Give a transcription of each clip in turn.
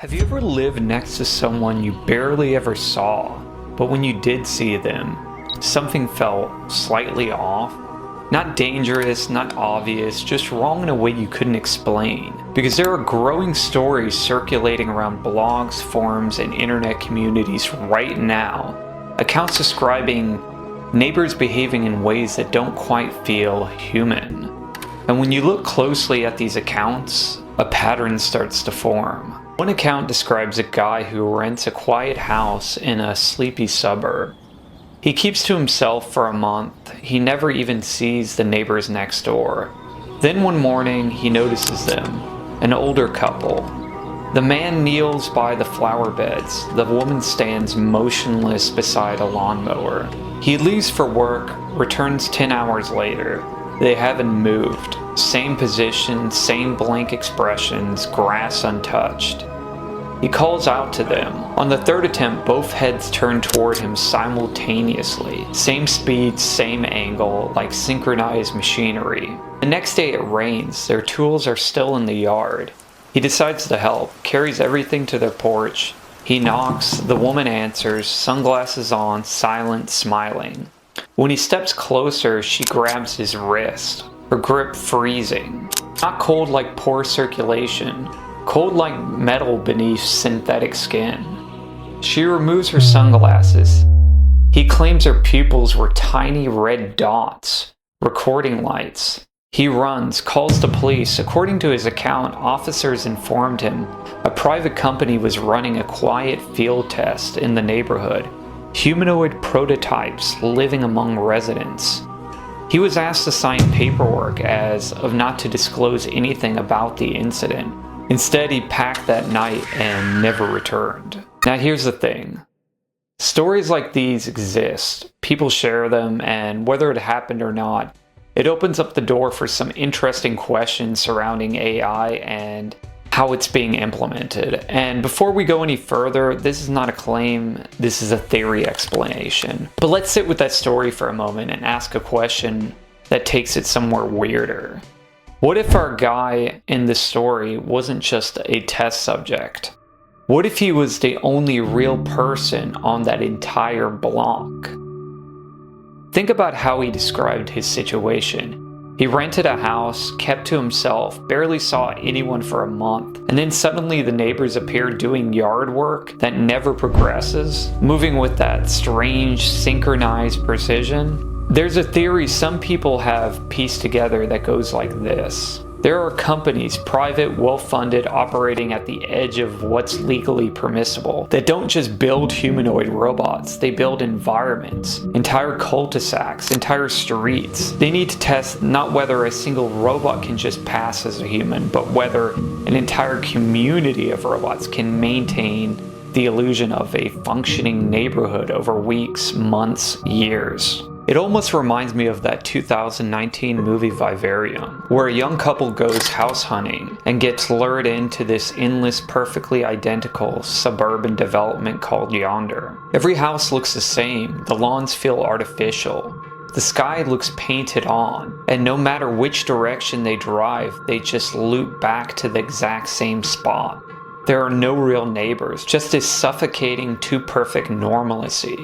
Have you ever lived next to someone you barely ever saw, but when you did see them, something felt slightly off? Not dangerous, not obvious, just wrong in a way you couldn't explain. Because there are growing stories circulating around blogs, forums, and internet communities right now. Accounts describing neighbors behaving in ways that don't quite feel human. And when you look closely at these accounts, a pattern starts to form. One account describes a guy who rents a quiet house in a sleepy suburb. He keeps to himself for a month. He never even sees the neighbors next door. Then one morning, he notices them, an older couple. The man kneels by the flower beds. The woman stands motionless beside a lawnmower. He leaves for work, returns 10 hours later. They haven't moved. Same position, same blank expressions, grass untouched. He calls out to them. On the third attempt, both heads turn toward him simultaneously. Same speed, same angle, like synchronized machinery. The next day it rains. Their tools are still in the yard. He decides to help, carries everything to their porch. He knocks, the woman answers, sunglasses on, silent, smiling. When he steps closer, she grabs his wrist, her grip freezing. Not cold like poor circulation, cold like metal beneath synthetic skin. She removes her sunglasses. He claims her pupils were tiny red dots, recording lights. He runs, calls the police. According to his account, officers informed him a private company was running a quiet field test in the neighborhood. Humanoid prototypes living among residents. He was asked to sign paperwork as of not to disclose anything about the incident. Instead, he packed that night and never returned. Now here's the thing. Stories like these exist. People share them, and whether it happened or not, it opens up the door for some interesting questions surrounding AI and how it's being implemented. And before we go any further, this is not a claim, this is a theory explanation. But let's sit with that story for a moment and ask a question that takes it somewhere weirder. What if our guy in this story wasn't just a test subject? What if he was the only real person on that entire block? Think about how he described his situation. He rented a house, kept to himself, barely saw anyone for a month, and then suddenly the neighbors appear doing yard work that never progresses, moving with that strange, synchronized precision. There's a theory some people have pieced together that goes like this. There are companies, private, well-funded, operating at the edge of what's legally permissible, that don't just build humanoid robots, they build environments, entire cul-de-sacs, entire streets. They need to test not whether a single robot can just pass as a human, but whether an entire community of robots can maintain the illusion of a functioning neighborhood over weeks, months, years. It almost reminds me of that 2019 movie Vivarium, where a young couple goes house hunting and gets lured into this endless, perfectly identical suburban development called Yonder. Every house looks the same, the lawns feel artificial, the sky looks painted on, and no matter which direction they drive, they just loop back to the exact same spot. There are no real neighbors, just this suffocating, too perfect normalcy,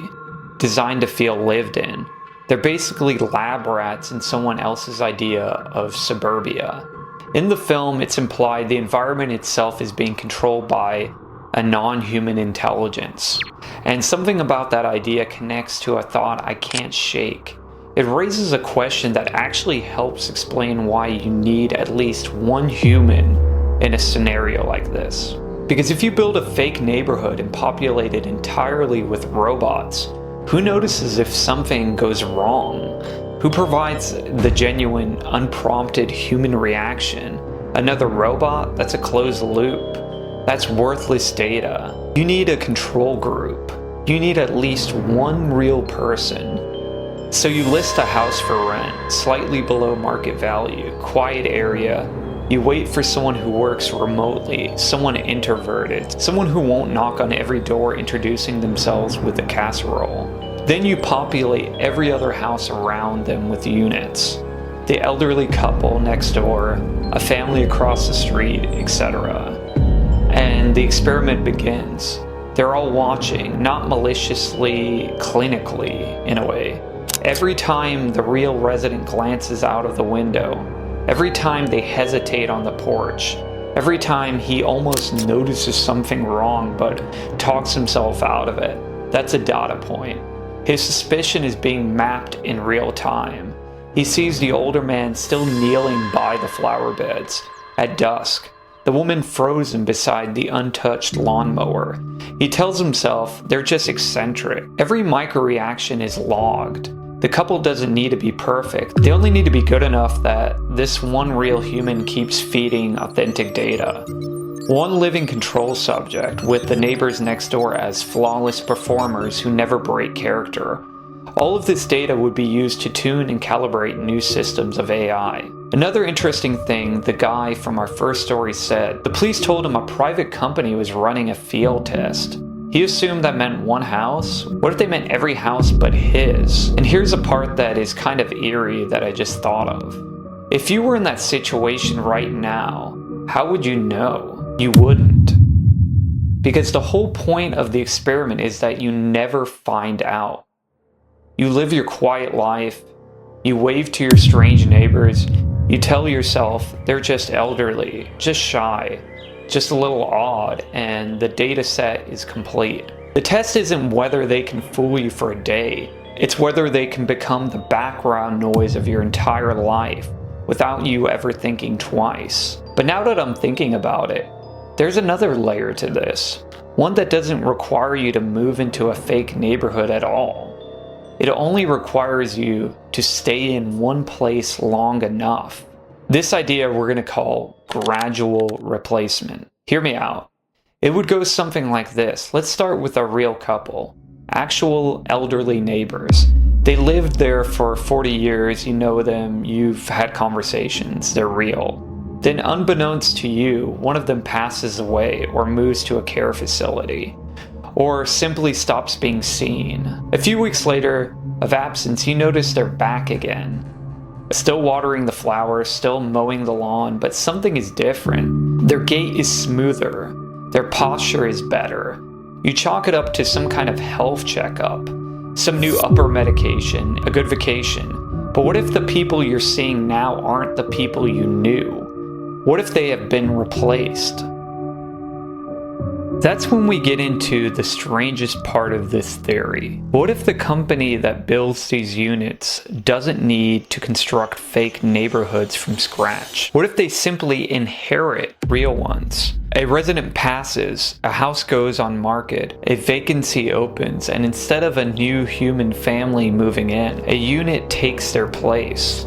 designed to feel lived in. They're basically lab rats in someone else's idea of suburbia. In the film, it's implied the environment itself is being controlled by a non-human intelligence. And something about that idea connects to a thought I can't shake. It raises a question that actually helps explain why you need at least one human in a scenario like this. Because if you build a fake neighborhood and populate it entirely with robots, who notices if something goes wrong? Who provides the genuine, unprompted human reaction? Another robot? That's a closed loop. That's worthless data. You need a control group. You need at least one real person. So you list a house for rent, slightly below market value, quiet area. You wait for someone who works remotely, someone introverted, someone who won't knock on every door introducing themselves with a casserole. Then you populate every other house around them with units. The elderly couple next door, a family across the street, etc. And and the experiment begins. They're all watching, not maliciously, clinically, in a way. Every time the real resident glances out of the window, every time they hesitate on the porch, every time he almost notices something wrong but talks himself out of it, that's a data point. His suspicion is being mapped in real time. He sees the older man still kneeling by the flower beds at dusk, the woman frozen beside the untouched lawnmower. He tells himself they're just eccentric. Every micro-reaction is logged. The couple doesn't need to be perfect. They only need to be good enough that this one real human keeps feeding authentic data. One living control subject, with the neighbors next door as flawless performers who never break character. All of this data would be used to tune and calibrate new systems of AI. Another interesting thing the guy from our first story said, the police told him a private company was running a field test. He assumed that meant one house. What if they meant every house but his? And here's a part that is kind of eerie that I just thought of. If you were in that situation right now, how would you know? You wouldn't. Because the whole point of the experiment is that you never find out. You live your quiet life, you wave to your strange neighbors, you tell yourself they're just elderly, just shy, just a little odd, and the data set is complete. The test isn't whether they can fool you for a day, it's whether they can become the background noise of your entire life without you ever thinking twice. But now that I'm thinking about it, there's another layer to this, one that doesn't require you to move into a fake neighborhood at all. It only requires you to stay in one place long enough. This idea we're going to call gradual replacement. Hear me out. It would go something like this. Let's start with a real couple. Actual elderly neighbors. They lived there for 40 years, you know them, you've had conversations, they're real. Then unbeknownst to you, one of them passes away or moves to a care facility, or simply stops being seen. A few weeks later, of absence, you notice they're back again. Still watering the flowers, still mowing the lawn, but something is different. Their gait is smoother, their posture is better. You chalk it up to some kind of health checkup, some new upper medication, a good vacation. But what if the people you're seeing now aren't the people you knew? What if they have been replaced? That's when we get into the strangest part of this theory. What if the company that builds these units doesn't need to construct fake neighborhoods from scratch? What if they simply inherit real ones? A resident passes, a house goes on market, a vacancy opens, and instead of a new human family moving in, a unit takes their place.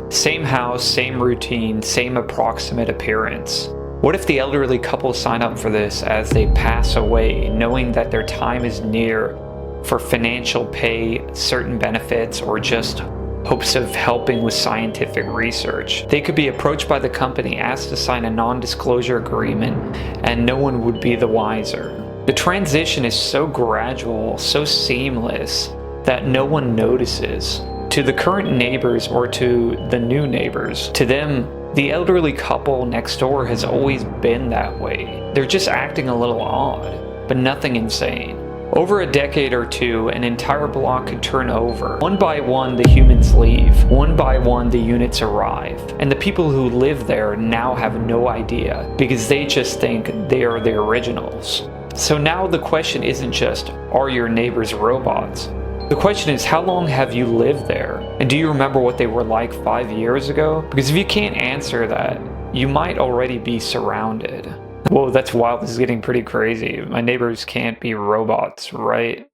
Same house, same routine, same approximate appearance. What if the elderly couple sign up for this as they pass away, knowing that their time is near for financial pay, certain benefits, or just hopes of helping with scientific research? They could be approached by the company, asked to sign a non-disclosure agreement, and no one would be the wiser. The transition is so gradual, so seamless, that no one notices. To the current neighbors or to the new neighbors, to them, the elderly couple next door has always been that way. They're just acting a little odd, but nothing insane. Over a decade or two, an entire block could turn over. One by one, the humans leave. One by one, the units arrive. And the people who live there now have no idea, because they just think they are the originals. So now the question isn't just, are your neighbors robots? The question is, how long have you lived there? And do you remember what they were like 5 years ago? Because if you can't answer that, you might already be surrounded. Whoa, that's wild. This is getting pretty crazy. My neighbors can't be robots, right?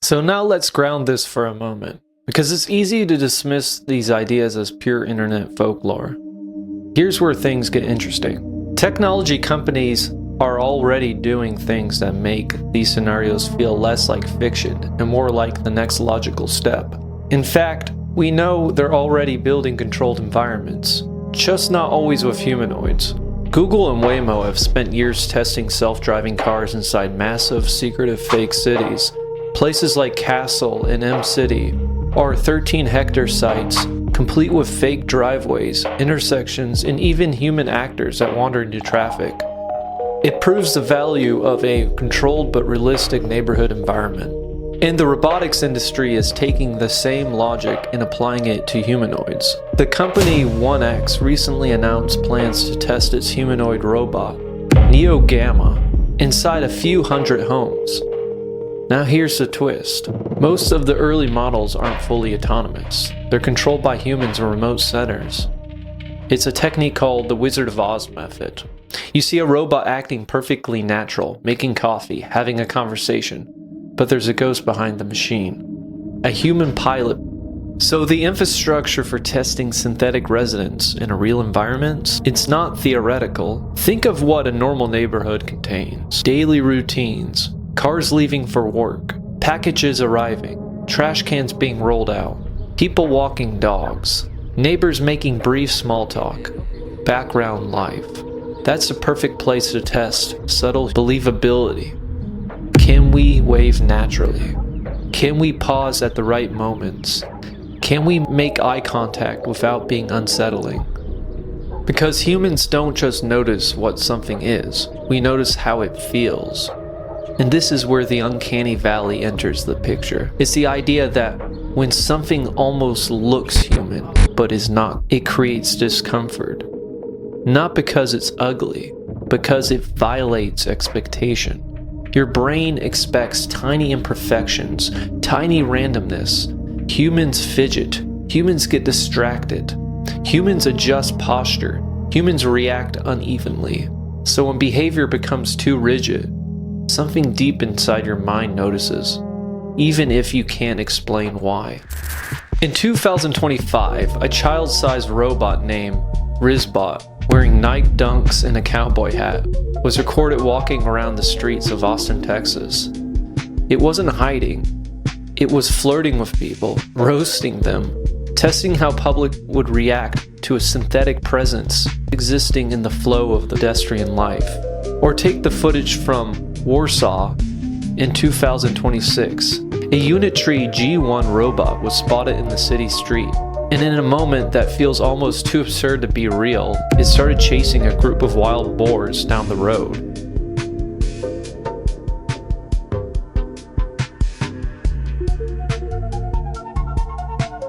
So now let's ground this for a moment, because it's easy to dismiss these ideas as pure internet folklore. Here's where things get interesting. Technology companies are already doing things that make these scenarios feel less like fiction and more like the next logical step. In fact, we know they're already building controlled environments, just not always with humanoids. Google and Waymo have spent years testing self-driving cars inside massive, secretive fake cities. Places like Castle and M-City are 13-hectare sites complete with fake driveways, intersections, and even human actors that wander into traffic. It proves the value of a controlled but realistic neighborhood environment. And the robotics industry is taking the same logic and applying it to humanoids. The company 1X recently announced plans to test its humanoid robot, Neo Gamma, inside a few hundred homes. Now here's the twist. Most of the early models aren't fully autonomous. They're controlled by humans in remote centers. It's a technique called the Wizard of Oz method. You see a robot acting perfectly natural, making coffee, having a conversation, but there's a ghost behind the machine. A human pilot. So the infrastructure for testing synthetic residents in a real environment, it's not theoretical. Think of what a normal neighborhood contains. Daily routines, cars leaving for work, packages arriving, trash cans being rolled out, people walking dogs, neighbors making brief small talk, background life. That's the perfect place to test subtle believability. Can we wave naturally? Can we pause at the right moments? Can we make eye contact without being unsettling? Because humans don't just notice what something is, we notice how it feels. And this is where the uncanny valley enters the picture. It's the idea that when something almost looks human, but is not, it creates discomfort. Not because it's ugly, because it violates expectation. Your brain expects tiny imperfections, tiny randomness. Humans fidget. Humans get distracted. Humans adjust posture. Humans react unevenly. So when behavior becomes too rigid, something deep inside your mind notices, even if you can't explain why. In 2025, a child-sized robot named Rizbot, wearing Nike Dunks and a cowboy hat, was recorded walking around the streets of Austin, Texas. It wasn't hiding. It was flirting with people, roasting them, testing how public would react to a synthetic presence existing in the flow of the pedestrian life. Or take the footage from Warsaw in 2026. A Unitree G1 robot was spotted in the city street, and in a moment that feels almost too absurd to be real, it started chasing a group of wild boars down the road.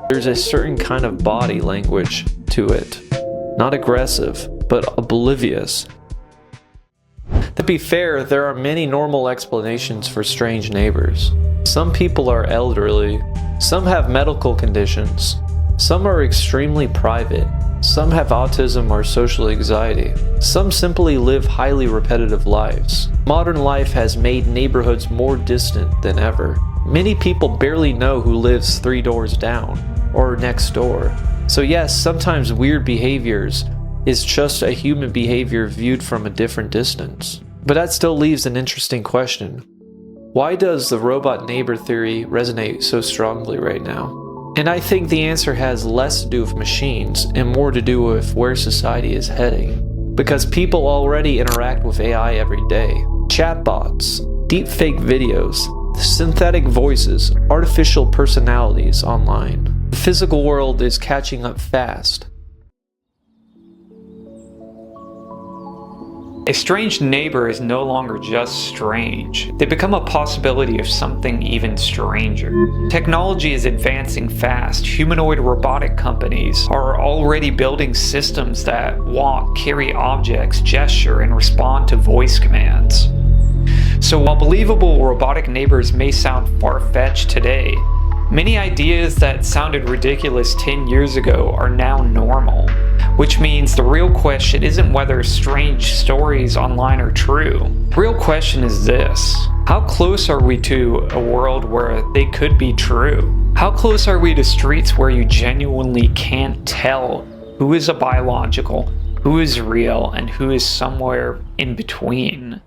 There's a certain kind of body language to it. Not aggressive, but oblivious. To be fair, there are many normal explanations for strange neighbors. Some people are elderly, some have medical conditions, some are extremely private, some have autism or social anxiety, some simply live highly repetitive lives. Modern life has made neighborhoods more distant than ever. Many people barely know who lives 3 doors down or next door. So yes, sometimes weird behaviors is just a human behavior viewed from a different distance. But that still leaves an interesting question. Why does the robot neighbor theory resonate so strongly right now? And I think the answer has less to do with machines and more to do with where society is heading. Because people already interact with AI every day. Chatbots, deepfake videos, synthetic voices, artificial personalities online. The physical world is catching up fast. A strange neighbor is no longer just strange. They become a possibility of something even stranger. Technology is advancing fast. Humanoid robotic companies are already building systems that walk, carry objects, gesture, and respond to voice commands. So while believable robotic neighbors may sound far-fetched today, many ideas that sounded ridiculous 10 years ago are now normal. Which means the real question isn't whether strange stories online are true. The real question is this: how close are we to a world where they could be true? How close are we to streets where you genuinely can't tell who is a biological, who is real, and who is somewhere in between?